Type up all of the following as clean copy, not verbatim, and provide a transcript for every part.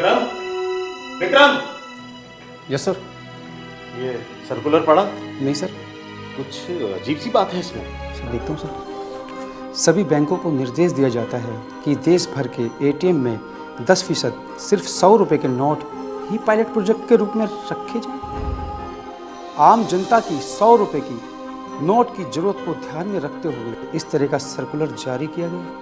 Vikram, Vikram. Yes sir. ये circular पढ़ा? नहीं सर। कुछ अजीब सी बात है इसमें। सर देखता हूँ सर। सभी बैंकों को निर्देश दिया जाता है कि देश भर के एटीएम में 10% सिर्फ 100 रुपये के नोट ही पायलट प्रोजेक्ट के रूप में रखे जाएं। आम जनता की 100 रुपये की नोट की जरूरत को ध्यान में रखते हुए इस तरह का सर्कुलर जारी किया गया।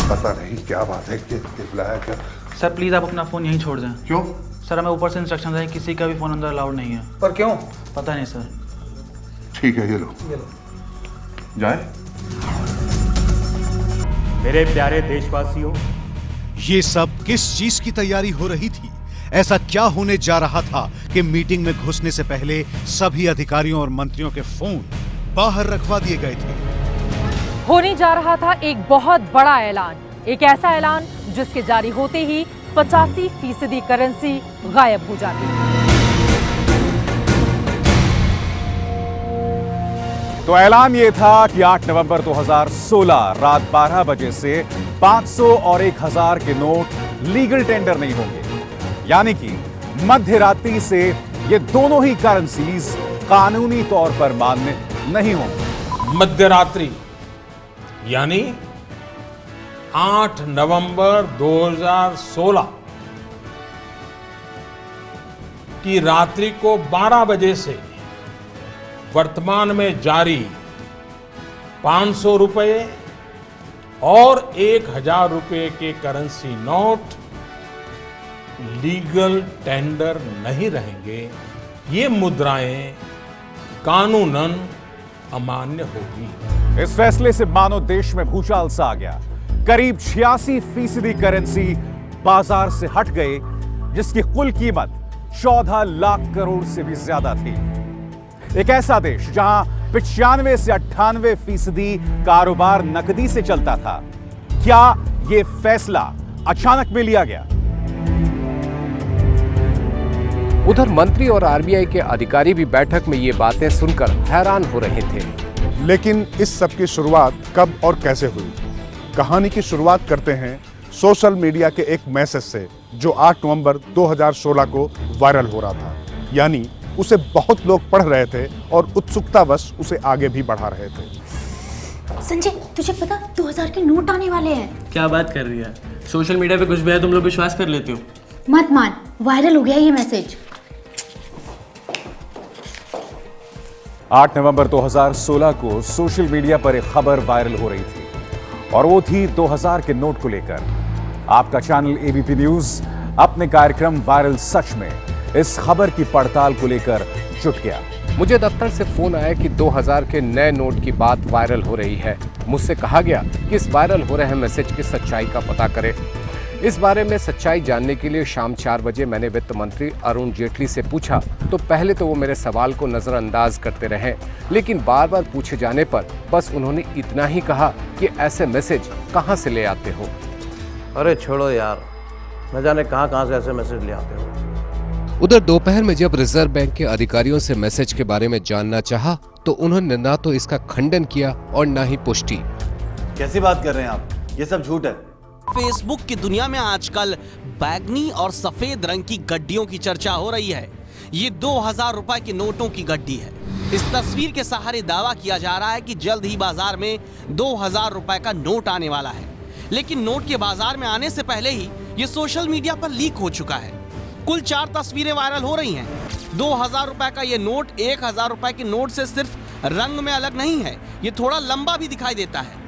पता नहीं क्या बात है कि बुलाया क्या? सर प्लीज़ आप अपना फ़ोन यहीं छोड़ दें। क्यों? सर हमें ऊपर से इंस्ट्रक्शन है किसी का भी फ़ोन अंदर अलाउड नहीं है। पर क्यों? पता नहीं सर। ठीक है, ये लो। जाए। मेरे प्यारे देशवासियों, ये सब किस चीज की तैयारी हो रही थी? ऐसा क्या होने जा रहा था कि मीटिंग में घुसने से पहले सभी अधिकारियों और मंत्रियों के फोन बाहर रखवा दिए गए थे? होने जा रहा था एक बहुत बड़ा ऐलान, एक ऐसा ऐलान जिसके जारी होते ही 85% करेंसी गायब हो जाती। तो ऐलान ये था कि 8 नवंबर 2016 रात 12 बजे से 500 और 1000 के नोट लीगल टेंडर नहीं होंगे, यानी कि मध्य रात्रि से ये दोनों ही करेंसीज कानूनी तौर पर मान्य नहीं होंगे। मध्य रात्रि यानी 8 नवंबर 2016 की रात्रि को 12 बजे से वर्तमान में जारी 500 रुपए और 1000 रुपए के करेंसी नोट लीगल टेंडर नहीं रहेंगे। ये मुद्राएं कानूनन अमान्य होगी। इस फैसले से मानो देश में भूचाल सा आ गया। करीब 86% करेंसी बाजार से हट गए, जिसकी कुल कीमत 14 लाख करोड़ से भी ज्यादा थी। एक ऐसा देश जहां 95 से 98% कारोबार नकदी से चलता था। क्या यह फैसला अचानक में लिया गया? उधर मंत्री और आरबीआई के अधिकारी भी बैठक में ये बातें सुनकर हैरान हो रहे थे। लेकिन इस सब की शुरुआत कब और कैसे हुई? कहानी की शुरुआत करते हैं सोशल मीडिया के एक मैसेज से, जो 8 नवंबर 2016 को वायरल हो रहा था। यानी उसे बहुत लोग पढ़ रहे थे और उत्सुकतावश उसे आगे भी बढ़ा रहे थे। संजय, तुझे पता 2000 के नोट आने वाले हैं? क्या बात कर रही है? सोशल मीडिया पे कुछ भी है तुम लोग विश्वास कर लेते हो? मत मान, वायरल हो गया ये मैसेज। 8 नवंबर 2016 को सोशल मीडिया पर एक खबर वायरल हो रही थी, और वो थी 2000 के नोट को लेकर। आपका चैनल एबीपी न्यूज अपने कार्यक्रम वायरल सच में इस खबर की पड़ताल को लेकर जुट गया। मुझे दफ्तर से फोन आया कि 2000 के नए नोट की बात वायरल हो रही है। मुझसे कहा गया कि इस वायरल हो रहे मैसेज की सच्चाई का पता करें। इस बारे में सच्चाई जानने के लिए शाम 4 बजे मैंने वित्त मंत्री अरुण जेटली से पूछा, तो पहले तो वो मेरे सवाल को नजरअंदाज करते रहे, लेकिन बार बार पूछे जाने पर बस उन्होंने इतना ही कहा कि ऐसे मैसेज कहां से ले आते हो। अरे छोड़ो यार, न जाने कहां से ऐसे मैसेज ले आते हो। उधर दोपहर में जब रिजर्व बैंक के अधिकारियों से मैसेज के बारे में जानना चाहा, तो उन्होंने ना तो इसका खंडन किया और ना ही पुष्टि। कैसी बात कर रहे हैं आप? ये सब झूठ है। फेसबुक की दुनिया में आजकल बैगनी और सफेद रंग की गड्डियों की चर्चा हो रही है। ये 2000 रुपए के नोटों की गड्डी है। इस तस्वीर के सहारे दावा किया जा रहा है कि जल्द ही बाजार में 2000 रुपए का नोट आने वाला है। लेकिन नोट के बाजार में आने से पहले ही ये सोशल मीडिया पर लीक हो चुका है। कुल 4 तस्वीरें वायरल हो रही हैं। 2000 रुपए का ये नोट 1000 रुपए के नोट से सिर्फ रंग में अलग नहीं है, ये थोड़ा लंबा भी दिखाई देता है।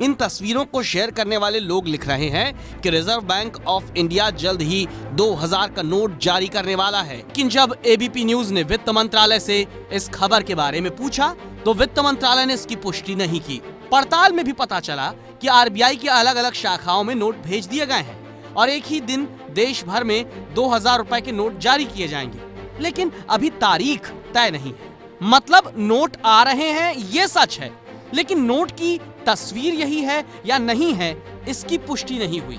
इन तस्वीरों को शेयर करने वाले लोग लिख रहे हैं कि रिजर्व बैंक ऑफ इंडिया जल्द ही 2000 का नोट जारी करने वाला है। लेकिन जब एबीपी न्यूज ने वित्त मंत्रालय से इस खबर के बारे में पूछा तो वित्त मंत्रालय ने इसकी पुष्टि नहीं की। पड़ताल में भी पता चला कि आरबीआई की अलग अलग शाखाओं में नोट भेज दिए गए हैं और एक ही दिन देश भर में 2000 रुपए के नोट जारी किए जाएंगे, लेकिन अभी तारीख तय नहीं है। मतलब नोट आ रहे हैं ये सच है, लेकिन नोट की तस्वीर यही है या नहीं है इसकी पुष्टि नहीं हुई।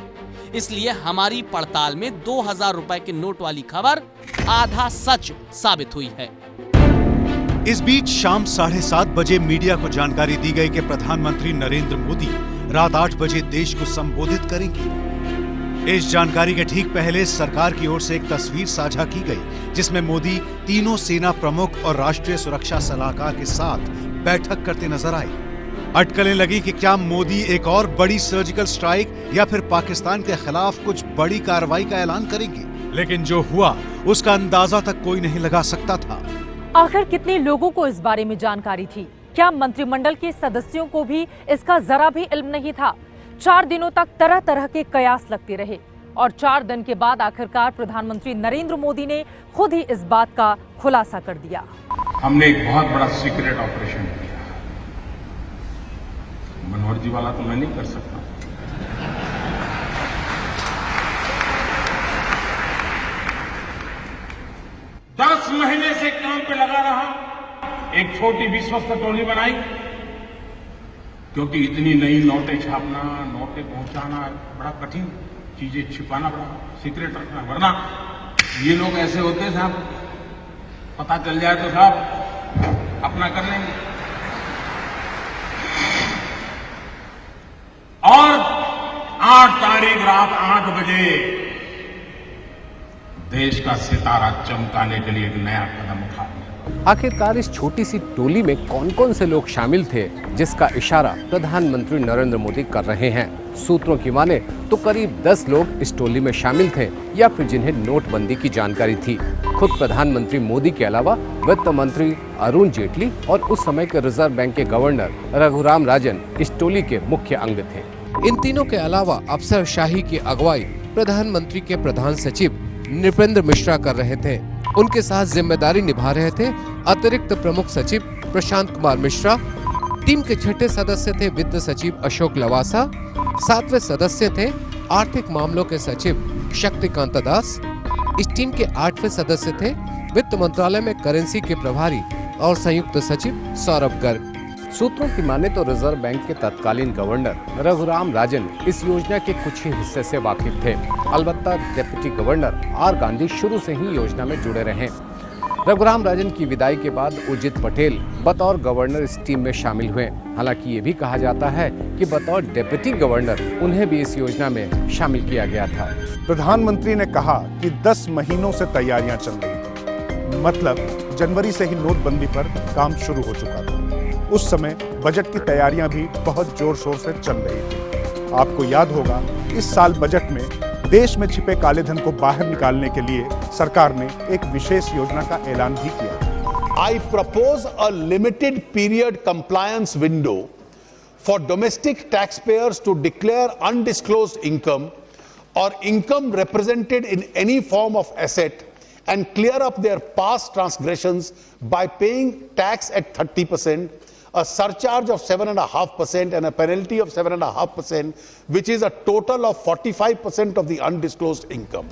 इसलिए हमारी पड़ताल में 2000 रुपए के नोट वाली खबर आधा सच साबित हुई है। इस बीच शाम 7:30 बजे मीडिया को जानकारी दी गई कि प्रधानमंत्री नरेंद्र मोदी रात 8 बजे देश को संबोधित करेंगे। इस जानकारी के ठीक पहले सरकार की ओर से एक तस्वीर साझा की गई, जिसमें मोदी तीनों सेना प्रमुख और राष्ट्रीय सुरक्षा सलाहकार के साथ बैठक करते नजर आए। अटकलें लगी कि क्या मोदी एक और बड़ी सर्जिकल स्ट्राइक या फिर पाकिस्तान के खिलाफ कुछ बड़ी कार्रवाई का ऐलान करेंगे, लेकिन जो हुआ उसका अंदाजा तक कोई नहीं लगा सकता था। आखिर कितने लोगों को इस बारे में जानकारी थी? क्या मंत्रिमंडल के सदस्यों को भी इसका जरा भी इल्म नहीं था? 4 दिनों तक तरह तरह के कयास लगते रहे और 4 दिन के बाद आखिरकार प्रधानमंत्री नरेंद्र मोदी ने खुद ही इस बात का खुलासा कर दिया। हमने एक बहुत बड़ा सीक्रेट ऑपरेशन किया। मनोहर जी वाला तो मैं नहीं कर सकता। दस महीने से काम पे लगा रहा, एक छोटी विश्वस्त टोली बनाई, क्योंकि इतनी नई नोटें छापना, नोटें पहुंचाना बड़ा कठिन, चीजें छिपाना बड़ा सीक्रेट रखना, वरना ये लोग ऐसे होते हैं साहब, पता चल जाए तो साहब अपना कर लेंगे। और 8 तारीख रात 8 बजे देश का सितारा चमकाने के लिए एक नया कदम उठा दिया। आखिरकार इस छोटी सी टोली में कौन कौन से लोग शामिल थे, जिसका इशारा प्रधानमंत्री नरेंद्र मोदी कर रहे हैं? सूत्रों की माने तो करीब 10 लोग इस टोली में शामिल थे या फिर जिन्हें नोटबंदी की जानकारी थी। खुद प्रधानमंत्री मोदी के अलावा वित्त मंत्री अरुण जेटली और उस समय के रिजर्व बैंक के गवर्नर रघुराम राजन इस टोली के मुख्य अंग थे। इन तीनों के अलावा अफसरशाही की अगुवाई प्रधानमंत्री के प्रधान सचिव नृपेंद्र मिश्रा कर रहे थे। उनके साथ जिम्मेदारी निभा रहे थे अतिरिक्त प्रमुख सचिव प्रशांत कुमार मिश्रा। टीम के 6ठे सदस्य थे वित्त सचिव अशोक लवासा। 7वें सदस्य थे आर्थिक मामलों के सचिव शक्तिकांत दास। इस टीम के 8वें सदस्य थे वित्त मंत्रालय में करेंसी के प्रभारी और संयुक्त सचिव सौरभ गर्ग। सूत्रों की माने तो रिजर्व बैंक के तत्कालीन गवर्नर रघुराम राजन इस योजना के कुछ ही हिस्से से वाकिफ थे। अलबत्ता डिप्टी गवर्नर आर गांधी शुरू से ही योजना में जुड़े रहे। रघुराम राजन की विदाई के बाद उर्जित पटेल बतौर गवर्नर इस टीम में शामिल हुए। हालांकि ये भी कहा जाता है कि बतौर डिप्टी गवर्नर उन्हें भी इस योजना में शामिल किया गया था। प्रधानमंत्री ने कहा कि 10 महीनों से तैयारियां चल रही थी, मतलब जनवरी से ही नोटबंदी पर काम शुरू हो चुका था। उस समय बजट की तैयारियां भी बहुत जोर शोर से चल रही थी। आपको याद होगा इस साल बजट में देश में छिपे काले धन को बाहर निकालने के लिए सरकार ने एक विशेष योजना का ऐलान भी किया। I propose a limited period compliance window for domestic taxpayers to declare undisclosed income or income represented in any form of asset and clear up their past transgressions by paying tax at 30%, a surcharge of 7.5% and a penalty of 7.5%, which is a total of 45% of the undisclosed income.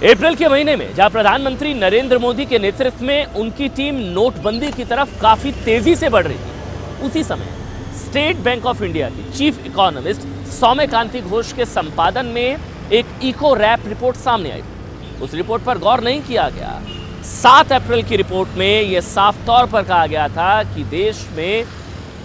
अप्रैल के महीने में जहां प्रधानमंत्री नरेंद्र मोदी के नेतृत्व में उनकी team नोटबंदी की तरफ काफी तेजी से बढ़ रही थी, उसी समय स्टेट बैंक ऑफ इंडिया की चीफ इकोनॉमिस्ट सौम्यकांति घोष के संपादन में एक इको रैप रिपोर्ट सामने आई। उस रिपोर्ट पर गौर नहीं किया गया। 7 अप्रैल की रिपोर्ट में यह साफ तौर पर कहा गया था कि देश में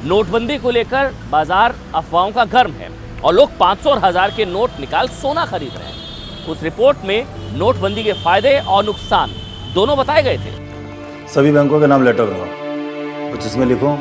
नोटबंदी को लेकर बाजार अफवाहों का गर्म है और लोग 500 और 1000 के नोट निकाल सोना खरीद रहे हैं। उस रिपोर्ट में नोटबंदी के फायदे और नुकसान दोनों बताए गए थे। सभी बैंकों के नाम लेटर बनाओ, कुछ इसमें लिखो।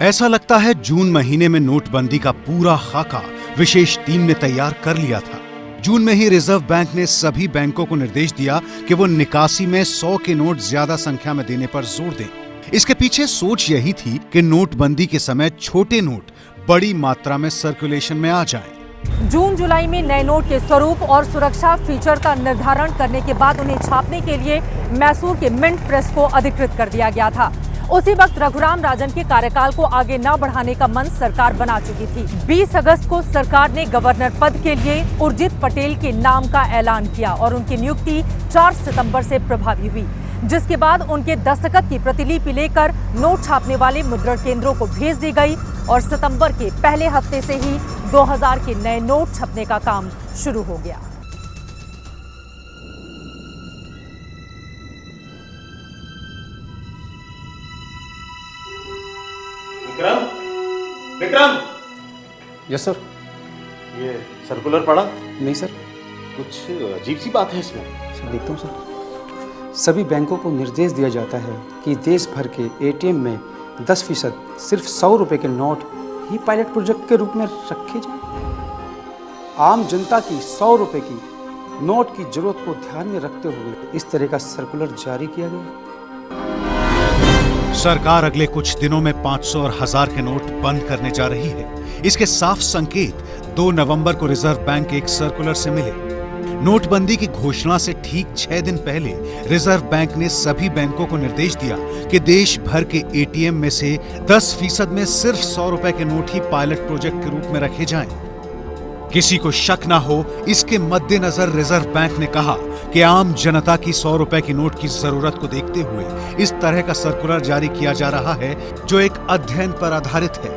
ऐसा लगता है जून महीने में नोटबंदी का पूरा खाका विशेष टीम ने तैयार कर लिया था। जून में ही रिजर्व बैंक ने सभी बैंकों को निर्देश दिया कि वो निकासी में 100 के नोट ज्यादा संख्या में देने पर जोर दें। इसके पीछे सोच यही थी कि नोटबंदी के समय छोटे नोट बड़ी मात्रा में सर्कुलेशन में आ जाएं। जून जुलाई में नए नोट के स्वरूप और सुरक्षा फीचर का निर्धारण करने के बाद उन्हें छापने के लिए मैसूर के मिंट प्रेस को अधिकृत कर दिया गया था। उसी वक्त रघुराम राजन के कार्यकाल को आगे न बढ़ाने का मन सरकार बना चुकी थी। 20 अगस्त को सरकार ने गवर्नर पद के लिए उर्जित पटेल के नाम का ऐलान किया और उनकी नियुक्ति 4 सितंबर से प्रभावी हुई, जिसके बाद उनके दस्तखत की प्रतिलिपि लेकर नोट छापने वाले मुद्रण केंद्रों को भेज दी गई और सितंबर के पहले हफ्ते से ही 2000 के नए नोट छपने का काम शुरू हो गया। Vikram, Vikram, yes sir. ये सर्कुलर पढ़ा? नहीं सर। कुछ अजीब सी बात है इसमें। सर देखता हूँ सर। सभी बैंकों को निर्देश दिया जाता है कि देश भर के एटीएम में 10% सिर्फ 100 रुपए के नोट ही पायलट प्रोजेक्ट के रूप में रखे जाएं। आम जनता की 100 रुपए की नोट की जरूरत को ध्यान में रखते हुए इस तरह का सर्कुलर जारी किया गया। सरकार अगले कुछ दिनों में 500 और 1000 के नोट बंद करने जा रही है। इसके साफ संकेत 2 नवंबर को रिजर्व बैंक के एक सर्कुलर से मिले। नोटबंदी की घोषणा से ठीक 6 दिन पहले रिजर्व बैंक ने सभी बैंकों को निर्देश दिया कि देश भर के एटीएम में से 10% में सिर्फ 100 रुपए के नोट ही पायलट प्रोजेक्ट के रूप में रखे जाएं। किसी को शक ना हो, इसके मद्देनजर रिजर्व बैंक ने कहा कि आम जनता की 100 रुपए की नोट की जरूरत को देखते हुए इस तरह का सर्कुलर जारी किया जा रहा है, जो एक अध्ययन पर आधारित है।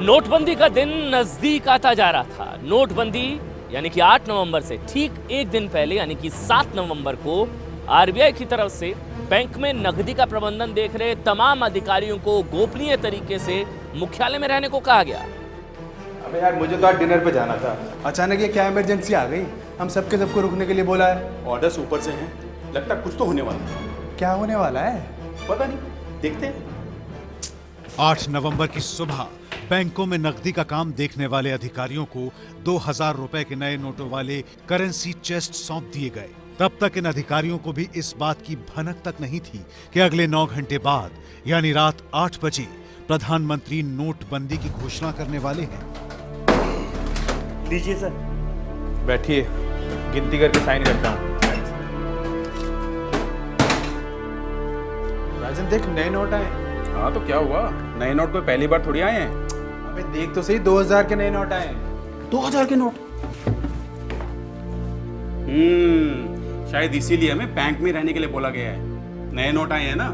नोटबंदी का दिन नजदीक आता जा रहा था। नोटबंदी यानी कि 8 नवंबर से ठीक एक दिन पहले यानी कि 7 नवंबर को आरबीआई की तरफ से बैंक में नकदी का प्रबंधन देख रहे तमाम अधिकारियों को गोपनीय तरीके से मुख्यालय में रहने को कहा गया। अबे यार, मुझे तो आज डिनर पे जाना था। अचानक ये क्या इमरजेंसी आ गई? हम सबको रुकने के लिए बोला है। ऑर्डर्स ऊपर से हैं, लगता कुछ तो होने वाला है। क्या होने वाला है पता नहीं, देखते हैं। 8 नवंबर की सुबह बैंकों में नकदी का काम देखने वाले अधिकारियों को 2000 रुपए के नए नोटों वाले करेंसी चेस्ट सौंप दिए गए। तब तक इन अधिकारियों को भी इस बात की भनक तक नहीं थी कि अगले 9 घंटे बाद यानी रात 8 बजे प्रधानमंत्री नोटबंदी की घोषणा करने वाले हैं। लीजिए सर। बैठिए, गिनती करके साइन करता हूँ। राजन देख, नए नोट आए। हाँ तो क्या हुआ, नए नोट कोई पहली बार थोड़ी आए हैं। अबे देख तो सही, 2000 के नए नोट आए। 2000 के नोट? शायद इसीलिए हमें बैंक में रहने के लिए बोला गया है। नए नोट आए हैं ना।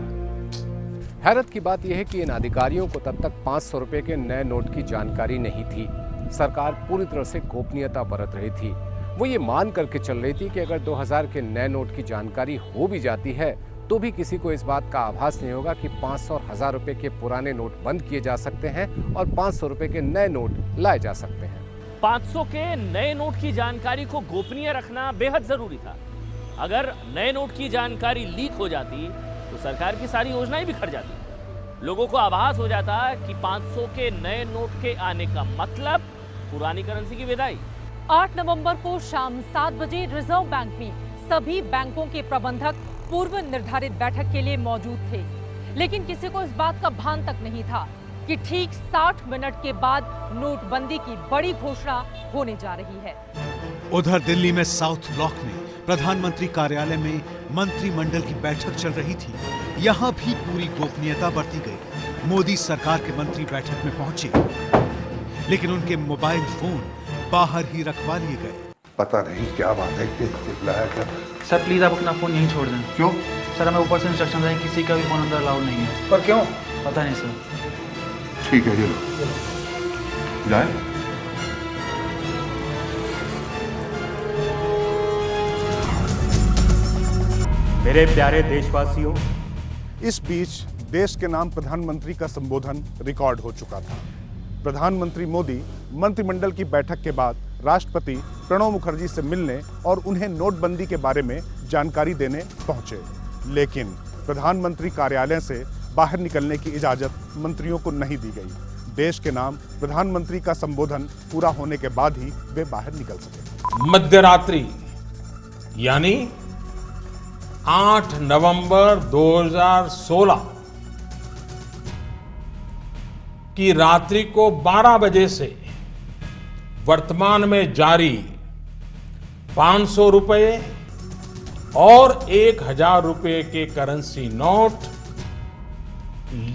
हैरत की बात यह है कि इन अधिकारियों को तब तक 500 रुपए के नए नोट की जानकारी नहीं थी। सरकार पूरी तरह से गोपनीयता बरत रही थी। वो ये मान करके चल रही थी कि अगर 2000 के नए नोट की जानकारी हो भी जाती है तो भी किसी को इस बात का आभास नहीं होगा कि 500 और 1000 रुपए के पुराने नोट बंद किए जा सकते हैं और 500 रुपए के नए नोट लाए जा सकते हैं। 500 के नए नोट की जानकारी को गोपनीय रखना बेहद जरूरी था। अगर नए नोट की जानकारी लीक हो जाती तो सरकार की सारी योजनाएं बिखर जाती। लोगों को आभास हो जाता कि 500 के नए नोट के आने का मतलब पुरानी करेंसी की विदाई। 8 नवंबर को शाम 7 बजे रिजर्व बैंक में सभी बैंकों के प्रबंधक पूर्व निर्धारित बैठक के लिए मौजूद थे, लेकिन किसी को इस बात का भान तक नहीं था कि ठीक 60 मिनट के बाद नोटबंदी की बड़ी घोषणा होने जा रही है। उधर दिल्ली में साउथ ब्लॉक में प्रधानमंत्री कार्यालय में मंत्रिमंडल की बैठक चल रही थी। यहाँ भी पूरी गोपनीयता बरती गई। मोदी सरकार के मंत्री बैठक में पहुंचे, लेकिन उनके मोबाइल फोन बाहर ही रखवा लिए गए। पता नहीं क्या बात है, चिल्लाया क्या? सर प्लीज आप अपना फोन यहीं छोड़ दें। क्यों? सर हमें ऊपर से इंस्ट्रक्शन है, किसी का भी फोन अंदर अलाउड नहीं है। पर क्यों? पता नहीं सर। ठीक है, ये लो जाए। मेरे प्यारे देशवासियों, इस बीच देश के नाम प्रधानमंत्री का संबोधन रिकॉर्ड हो चुका था। प्रधानमंत्री मोदी मंत्रिमंडल की बैठक के बाद राष्ट्रपति प्रणब मुखर्जी से मिलने और उन्हें नोटबंदी के बारे में जानकारी देने पहुंचे, लेकिन प्रधानमंत्री कार्यालय से बाहर निकलने की इजाजत मंत्रियों को नहीं दी गई। देश के नाम प्रधानमंत्री का संबोधन पूरा होने के बाद ही वे बाहर निकल सके। मध्यरात्रि यानी 8 नवंबर 2016 कि रात्रि को 12 बजे से वर्तमान में जारी 500 रुपए और 1000 रुपए के करेंसी नोट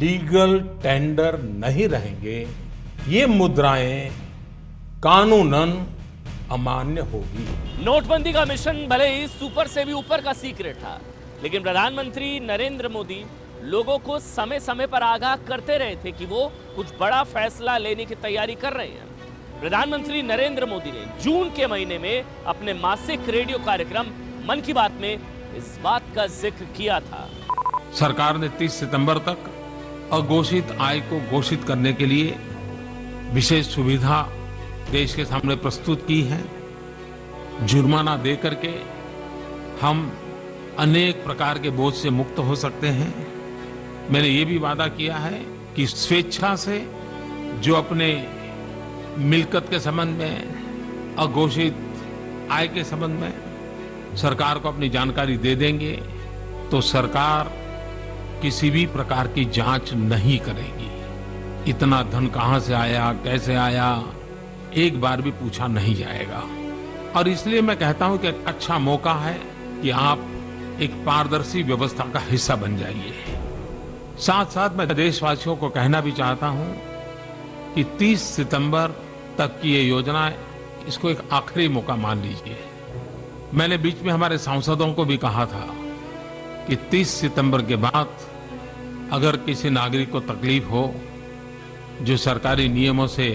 लीगल टेंडर नहीं रहेंगे। ये मुद्राएं कानूनन अमान्य होगी। नोटबंदी का मिशन भले ही सुपर से भी ऊपर का सीक्रेट था, लेकिन प्रधानमंत्री नरेंद्र मोदी लोगों को समय समय पर आगाह करते रहे थे कि वो कुछ बड़ा फैसला लेने की तैयारी कर रहे हैं। प्रधानमंत्री नरेंद्र मोदी ने जून के महीने में अपने मासिक रेडियो कार्यक्रम मन की बात में इस बात का जिक्र किया था। सरकार ने 30 सितंबर तक अघोषित आय को घोषित करने के लिए विशेष सुविधा देश के सामने प्रस्तुत की है। जुर्माना दे करके हम अनेक प्रकार के बोझ से मुक्त हो सकते हैं। मैंने ये भी वादा किया है कि स्वेच्छा से जो अपने मिल्कत के संबंध में, अघोषित आय के संबंध में सरकार को अपनी जानकारी दे देंगे तो सरकार किसी भी प्रकार की जांच नहीं करेगी। इतना धन कहां से आया, कैसे आया, एक बार भी पूछा नहीं जाएगा। और इसलिए मैं कहता हूं कि एक अच्छा मौका है कि आप एक पारदर्शी व्यवस्था का हिस्सा बन जाइए। साथ साथ मैं देशवासियों को कहना भी चाहता हूं कि 30 सितंबर तक की ये योजना, इसको एक आखिरी मौका मान लीजिए। मैंने बीच में हमारे सांसदों को भी कहा था कि 30 सितंबर के बाद अगर किसी नागरिक को तकलीफ हो, जो सरकारी नियमों से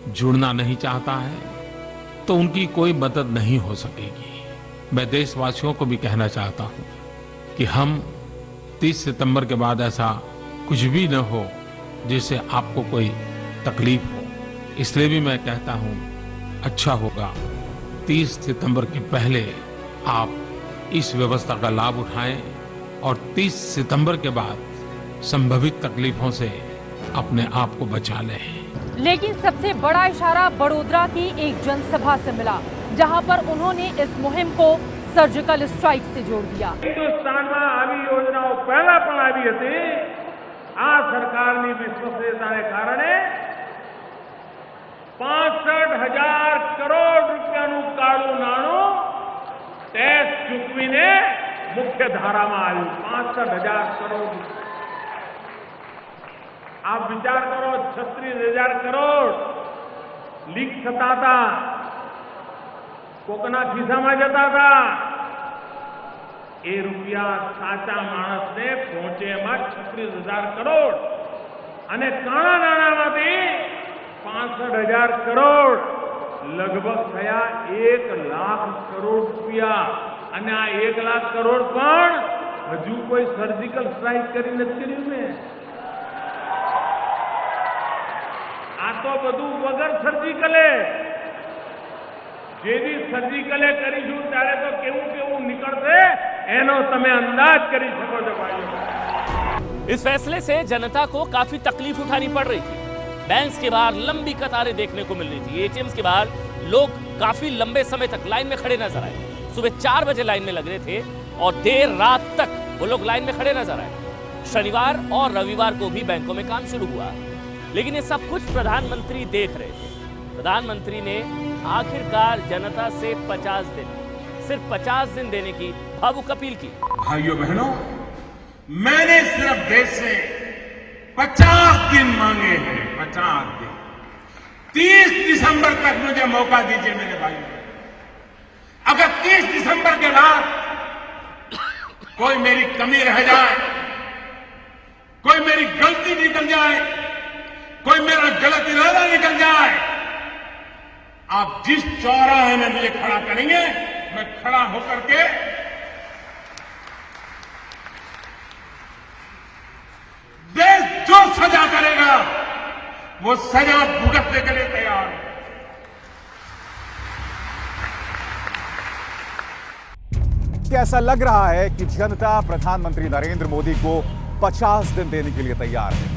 जुड़ना नहीं चाहता है, तो उनकी कोई मदद नहीं हो सकेगी। मैं देशवासियों को भी कहना चाहता हूं कि हम 30 सितंबर के बाद ऐसा कुछ भी न हो जिससे आपको कोई तकलीफ हो। इसलिए भी मैं कहता हूं अच्छा होगा 30 सितंबर के पहले आप इस व्यवस्था का लाभ उठाएं और 30 सितंबर के बाद संभावित तकलीफों से अपने आप को बचा लें। लेकिन सबसे बड़ा इशारा बड़ोदरा की एक जनसभा से मिला, जहां पर उन्होंने इस मुहिम को सर्जिकल स्ट्राइक से जोड़ दिया। हिंदुस्तान में આવી યોજનાઓ પહેલા પણ આવી હતી। આ સરકારની વિશ્વસનીયતાને કારણે 65,000 કરોડ રૂપિયાનું કાળું નાણું ટેક્સ ચૂકવીને મુખ્ય ધારામાં આવ્યું। 65,000 કરોડ। आप विचार करो, 36,000 करोड़ लीक થતા હતા, કોકના ખિસ્સામાં જતા હતા। એ રૂપિયા સાચા માણસને પહોંચે એમાં 36,000 કરોડ અને કાળા નાણામાંથી 65,000 કરોડ લગભગ થયા 1,00,000 કરોડ રૂપિયા। અને આ 1,00,000 કરોડ પણ હજુ કોઈ સર્જિકલ સ્ટ્રાઇક કરી નથી કર્યું ને। આ તો બધું વગર સર્જિકલે, જેવી સર્જિકલે કરીશું ત્યારે તો કેવું કેવું નીકળશે એનો તમે અંદાજ કરી શકો છો ભાઈઓ। इस फैसले से जनता को काफी तकलीफ उठानी पड़ रही थी। बैंक्स के बाहर लंबी कतारें देखने को मिल रही थी। एटीएम्स के बाहर लोग काफी लंबे समय तक लाइन में खड़े नजर आए। सुबह 4 बजे लाइन में लग रहे थे और देर रात तक वो लोग लाइन में खड़े नजर आए। शनिवार और रविवार को भी बैंकों में काम शुरू हुआ, लेकिन ये सब कुछ प्रधानमंत्री देख रहे थे। प्रधानमंत्री ने आखिरकार जनता से 50 दिन, सिर्फ 50 दिन देने की भावुक अपील की। भाइयों बहनों, मैंने सिर्फ देश से 50 दिन मांगे हैं। 50 दिन, 30 दिसंबर तक मुझे मौका दीजिए मेरे भाइयों। अगर 30 दिसंबर के बाद कोई मेरी कमी रह जाए, कोई मेरी गलती निकल जाए, कोई मेरा गलत इरादा निकल जाए, आप जिस चौराहे में मुझे खड़ा करेंगे, मैं खड़ा होकर के देश जो सजा करेगा वो सजा भुगतने के लिए तैयार है। ऐसा लग रहा है कि जनता प्रधानमंत्री नरेंद्र मोदी को 50 दिन देने के लिए तैयार है।